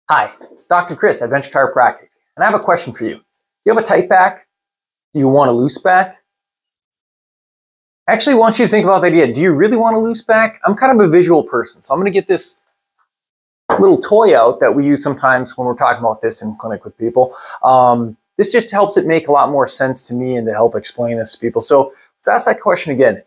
Hi, it's Dr. Chris at Adventure Chiropractic, and I have a question for you. Do you have a tight back? Do you want a loose back? I actually want you to think about the idea. Do you really want a loose back? I'm kind of a visual person, so I'm going to get this little toy out that we use sometimes when we're talking about this in clinic with people. This just helps it make a lot more sense to me and to help explain this to people. So let's ask that question again.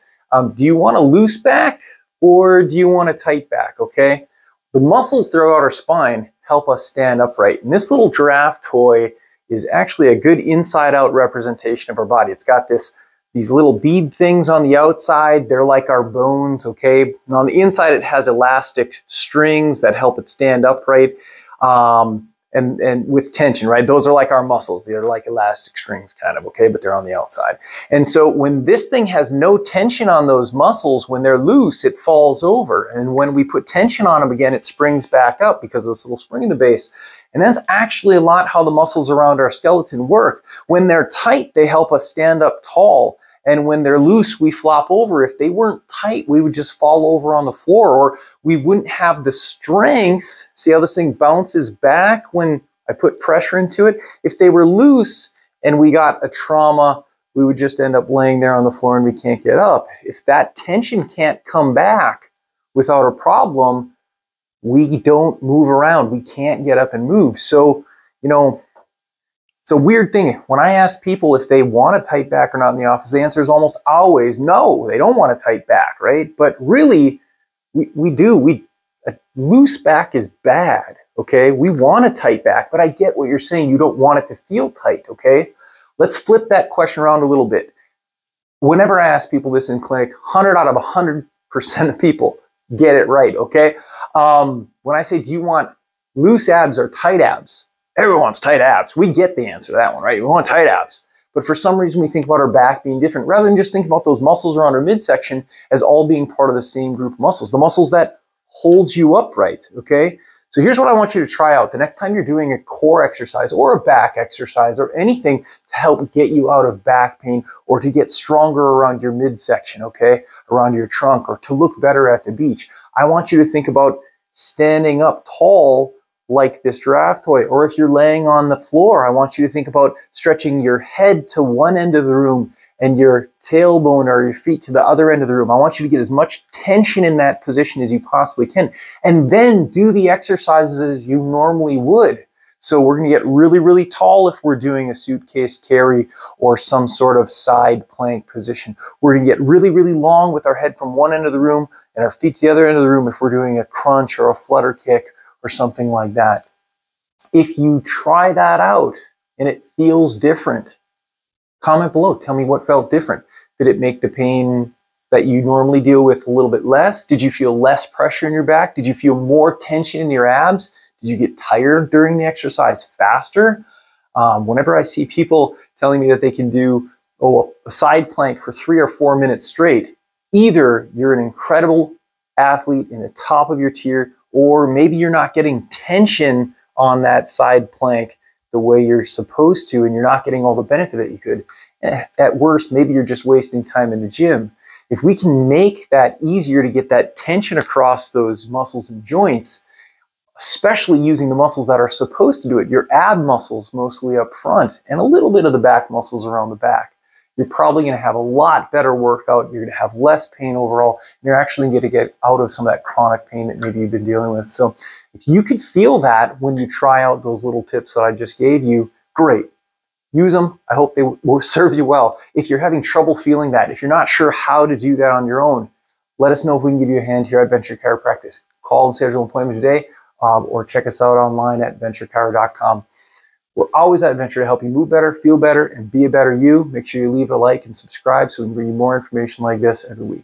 Do you want a loose back or do you want a tight back? Okay. The muscles throughout our spine help us stand upright. And this little giraffe toy is actually a good inside-out representation of our body. It's got these little bead things on the outside. They're like our bones, okay? And on the inside, it has elastic strings that help it stand upright. And with tension, right? Those are like our muscles. They're like elastic strings kind of, okay? But they're on the outside. And so when this thing has no tension on those muscles, when they're loose, it falls over. And when we put tension on them again, it springs back up because of this little spring in the base. And that's actually a lot how the muscles around our skeleton work. When they're tight, they help us stand up tall. And when they're loose, we flop over. If they weren't tight, we would just fall over on the floor, or we wouldn't have the strength. See how this thing bounces back when I put pressure into it? If they were loose and we got a trauma, we would just end up laying there on the floor and we can't get up. If that tension can't come back without a problem, we don't move around. We can't get up and move. So, it's a weird thing. When I ask people if they want a tight back or not in the office, the answer is almost always no, they don't want a tight back, right? But really, we do. A loose back is bad, okay? We want a tight back, but I get what you're saying. You don't want it to feel tight, okay? Let's flip that question around a little bit. Whenever I ask people this in clinic, 100 out of 100% of people get it right, okay? When I say, do you want loose abs or tight abs? Everyone wants tight abs. We get the answer to that one, right? We want tight abs. But for some reason, we think about our back being different, rather than just think about those muscles around our midsection as all being part of the same group of muscles, the muscles that hold you upright, okay? So here's what I want you to try out. The next time you're doing a core exercise or a back exercise or anything to help get you out of back pain or to get stronger around your midsection, okay, around your trunk, or to look better at the beach, I want you to think about standing up tall like this giraffe toy. Or if you're laying on the floor, I want you to think about stretching your head to one end of the room and your tailbone or your feet to the other end of the room. I want you to get as much tension in that position as you possibly can, and then do the exercises as you normally would. So we're going to get really, really tall if we're doing a suitcase carry or some sort of side plank position. We're going to get really, really long with our head from one end of the room and our feet to the other end of the room if we're doing a crunch or a flutter kick or something like that. If you try that out and it feels different, comment below. Tell me what felt different. Did it make the pain that you normally deal with a little bit less? Did you feel less pressure in your back? Did you feel more tension in your abs? Did you get tired during the exercise faster? Whenever I see people telling me that they can do a side plank for 3 or 4 minutes straight, either you're an incredible athlete in the top of your tier, or maybe you're not getting tension on that side plank the way you're supposed to, and you're not getting all the benefit that you could. At worst, maybe you're just wasting time in the gym. If we can make that easier to get that tension across those muscles and joints, especially using the muscles that are supposed to do it, your ab muscles mostly up front, and a little bit of the back muscles around the back, you're probably going to have a lot better workout. You're going to have less pain overall. And you're actually going to get out of some of that chronic pain that maybe you've been dealing with. So if you could feel that when you try out those little tips that I just gave you, great. Use them. I hope they will serve you well. If you're having trouble feeling that, if you're not sure how to do that on your own, let us know if we can give you a hand here at Adventure Chiropractic. Call and schedule an appointment today, or check us out online at adventurechiro.com. We're always at Adventure to help you move better, feel better, and be a better you. Make sure you leave a like and subscribe so we can bring you more information like this every week.